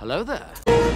Hello there.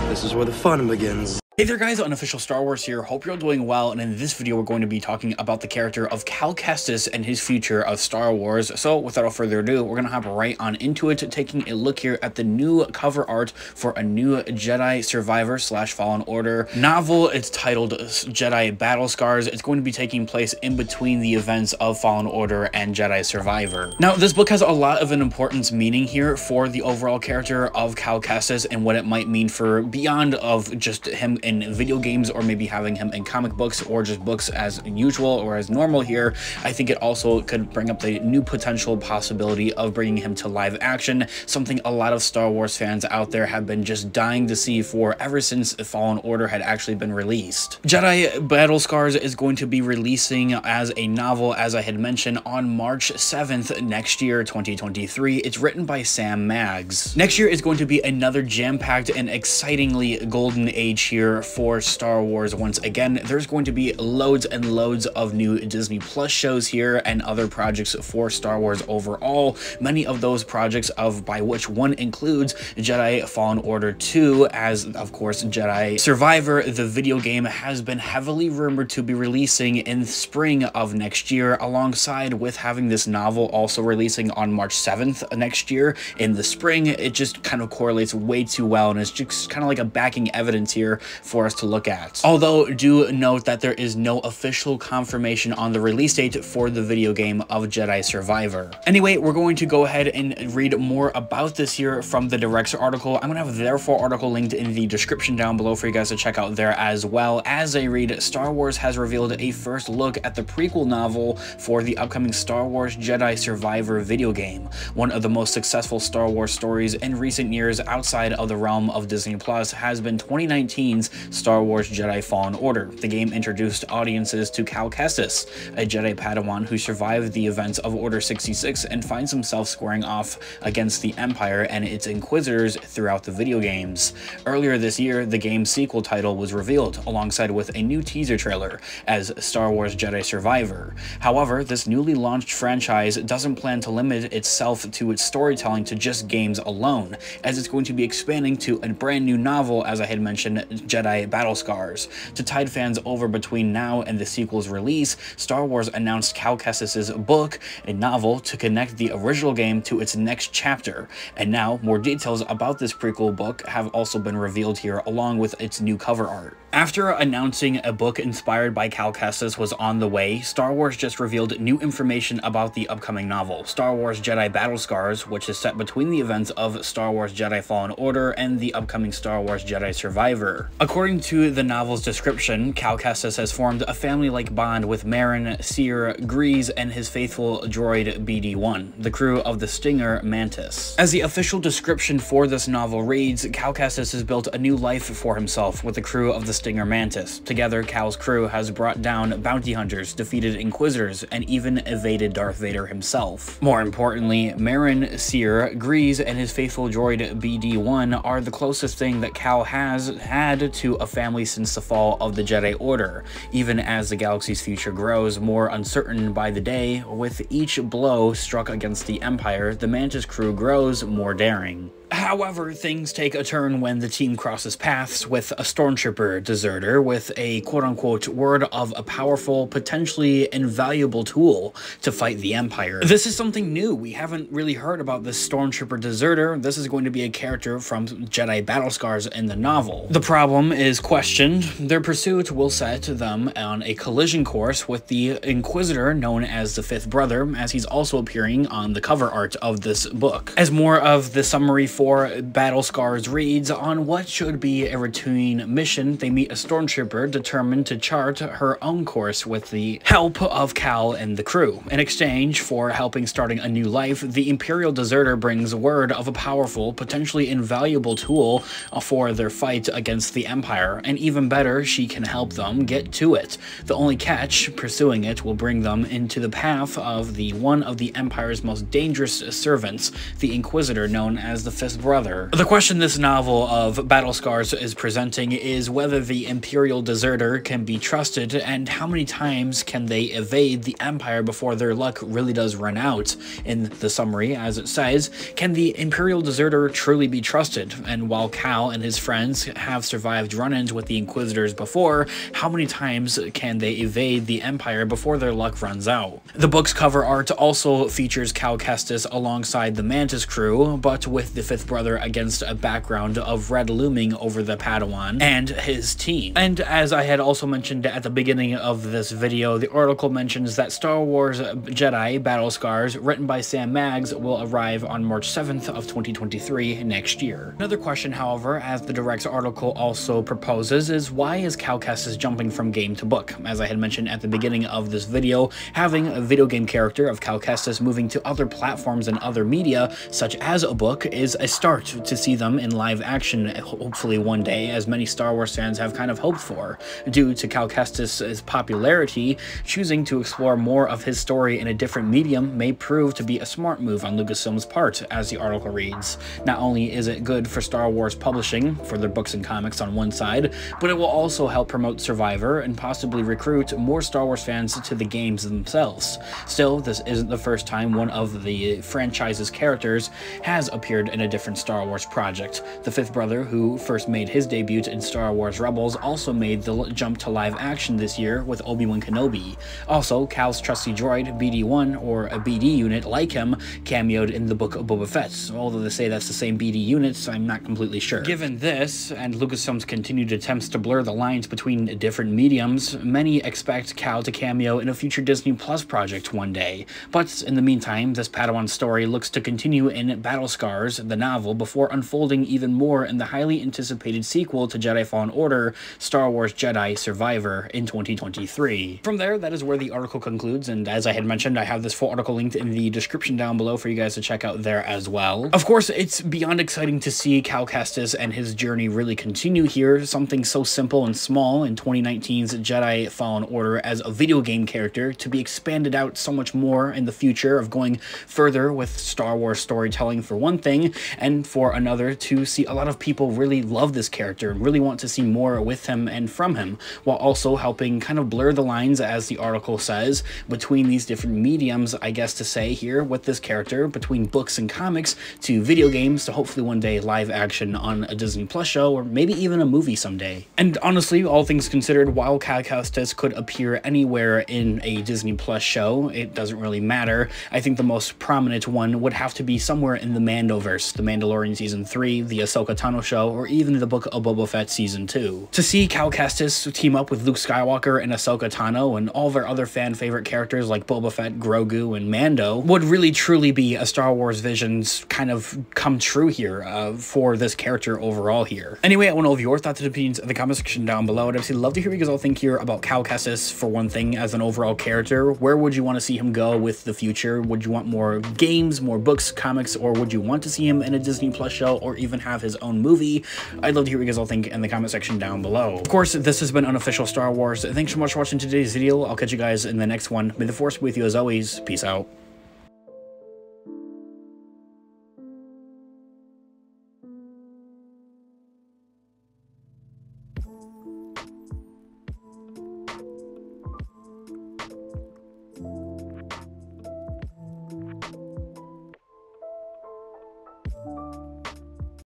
This is where the fun begins. Hey there guys, Unofficial Star Wars here. Hope you're all doing well, and in this video we're going to be talking about the character of Cal Kestis and his future of Star Wars. So without further ado, we're gonna hop right on into it, taking a look here at the new cover art for a new Jedi Survivor / Fallen Order novel. It's titled Jedi Battle Scars. It's going to be taking place in between the events of Fallen Order and Jedi Survivor. Now, this book has a lot of an importance meaning here for the overall character of Cal Kestis and what it might mean for beyond of just him in video games, or maybe having him in comic books, or just books as usual or as normal here. I think it also could bring up the new potential possibility of bringing him to live action, something a lot of Star Wars fans out there have been just dying to see for ever since Fallen Order had actually been released. Jedi Battle Scars is going to be releasing as a novel, as I had mentioned, on March 7th next year, 2023. It's written by Sam Maggs. Next year is going to be another jam-packed and excitingly golden age here for Star Wars. Once again, there's going to be loads and loads of new Disney Plus shows here and other projects for Star Wars overall. Many of those projects, by which one includes Jedi Fallen Order 2, as of course Jedi Survivor, the video game, has been heavily rumored to be releasing in spring of next year, alongside with having this novel also releasing on March 7th next year in the spring. It just kind of correlates way too well, and it's just kind of like a backing evidence here for us to look at. Although, do note that there is no official confirmation on the release date for the video game of Jedi Survivor. Anyway, we're going to go ahead and read more about this here from the Directs article. I'm gonna have their full article linked in the description down below for you guys to check out there as well. As I read, Star Wars has revealed a first look at the prequel novel for the upcoming Star Wars Jedi Survivor video game, one of the most successful Star Wars stories in recent years outside of the realm of Disney Plus has been 2019's Star Wars Jedi Fallen Order. The game introduced audiences to Cal Kestis, a Jedi Padawan who survived the events of Order 66 and finds himself squaring off against the Empire and its Inquisitors throughout the video games. Earlier this year, the game's sequel title was revealed, alongside with a new teaser trailer as Star Wars Jedi Survivor. However, this newly launched franchise doesn't plan to limit itself to its storytelling to just games alone, as it's going to be expanding to a brand new novel, as I had mentioned, Jedi Battle Scars. To tide fans over between now and the sequel's release, Star Wars announced Cal Kestis' book, a novel, to connect the original game to its next chapter. And now, more details about this prequel book have also been revealed here, along with its new cover art. After announcing a book inspired by Cal Kestis was on the way, Star Wars just revealed new information about the upcoming novel, Star Wars Jedi Battle Scars, which is set between the events of Star Wars Jedi Fallen Order and the upcoming Star Wars Jedi Survivor. According to the novel's description, Cal Kestis has formed a family-like bond with Marin, Seer, Grease, and his faithful droid BD-1, the crew of the Stinger Mantis. As the official description for this novel reads, Cal Kestis has built a new life for himself with the crew of the Stinger Mantis. Together, Cal's crew has brought down bounty hunters, defeated Inquisitors, and even evaded Darth Vader himself. More importantly, Marin, Seer, Grease, and his faithful droid BD-1 are the closest thing that Cal has had to a family since the fall of the Jedi Order. Even as the galaxy's future grows more uncertain by the day, with each blow struck against the Empire, the Mantis crew grows more daring. However, things take a turn when the team crosses paths with a stormtrooper deserter with a quote-unquote word of a powerful, potentially invaluable tool to fight the Empire. This is something new. We haven't really heard about this stormtrooper deserter. This is going to be a character from Jedi Battle Scars in the novel. The problem is questioned. Their pursuit will set them on a collision course with the Inquisitor known as the Fifth Brother, as he's also appearing on the cover art of this book. As more of the summary for Battle Scars reads, on what should be a routine mission, they meet a stormtrooper determined to chart her own course with the help of Cal and the crew. In exchange for helping starting a new life, the Imperial deserter brings word of a powerful, potentially invaluable tool for their fight against the Empire, and even better, she can help them get to it. The only catch, pursuing it will bring them into the path of one of the Empire's most dangerous servants, the Inquisitor known as the Fifth fifth brother. The question this novel of Battle Scars is presenting is whether the Imperial deserter can be trusted, and how many times can they evade the Empire before their luck really does run out. In the summary, as it says, can the Imperial deserter truly be trusted? And while Cal and his friends have survived run-ins with the Inquisitors before, how many times can they evade the Empire before their luck runs out? The book's cover art also features Cal Kestis alongside the Mantis crew, but with the fifth brother against a background of red looming over the Padawan and his team. And as I had also mentioned at the beginning of this video, the article mentions that Star Wars Jedi Battle Scars, written by Sam Maggs, will arrive on March 7th of 2023 next year. Another question, however, as the Direct's article also proposes, is why is Cal Kestis jumping from game to book? As I had mentioned at the beginning of this video, having a video game character of Cal Kestis moving to other platforms and other media, such as a book, is a start to see them in live action, hopefully one day, as many Star Wars fans have kind of hoped for. Due to Cal Kestis' popularity, choosing to explore more of his story in a different medium may prove to be a smart move on Lucasfilm's part, as the article reads. Not only is it good for Star Wars publishing, for their books and comics on one side, but it will also help promote Survivor and possibly recruit more Star Wars fans to the games themselves. Still, this isn't the first time one of the franchise's characters has appeared in a different Star Wars project. The fifth brother, who first made his debut in Star Wars Rebels, also made the jump to live action this year with Obi-Wan Kenobi. Also, Cal's trusty droid, BD-1, or a BD unit like him, cameoed in the Book of Boba Fett. Although they say that's the same BD units, I'm not completely sure. Given this, and Lucasfilm's continued attempts to blur the lines between different mediums, many expect Cal to cameo in a future Disney Plus project one day. But in the meantime, this Padawan story looks to continue in Battle Scars, the novel, before unfolding even more in the highly anticipated sequel to Jedi Fallen Order, Star Wars Jedi Survivor, in 2023. From there, that is where the article concludes, and as I had mentioned, I have this full article linked in the description down below for you guys to check out there as well. Of course, it's beyond exciting to see Cal Kestis and his journey really continue here, something so simple and small in 2019's Jedi Fallen Order as a video game character to be expanded out so much more in the future, of going further with Star Wars storytelling for one thing, and for another to see a lot of people really love this character and really want to see more with him and from him, while also helping kind of blur the lines, as the article says, between these different mediums, I guess to say here, with this character, between books and comics to video games to hopefully one day live action on a Disney Plus show, or maybe even a movie someday. And honestly, all things considered, while Cal Kestis could appear anywhere in a Disney Plus show, it doesn't really matter. I think the most prominent one would have to be somewhere in the Mandoverse, The Mandalorian Season 3, the Ahsoka Tano show, or even the Book of Boba Fett Season 2. To see Cal Kestis team up with Luke Skywalker and Ahsoka Tano and all of our other fan favorite characters like Boba Fett, Grogu, and Mando would really truly be a Star Wars vision's kind of come true here for this character overall here. Anyway, I want to know your thoughts and opinions in the comment section down below. I'd obviously love to hear what you guys all think here about Cal Kestis for one thing as an overall character. Where would you want to see him go with the future? Would you want more games, more books, comics, or would you want to see him in a Disney Plus show or even have his own movie? I'd love to hear what you guys all think in the comment section down below. Of course, this has been Unofficial Star Wars. Thanks so much for watching today's video. I'll catch you guys in the next one. May the Force be with you as always. Peace out.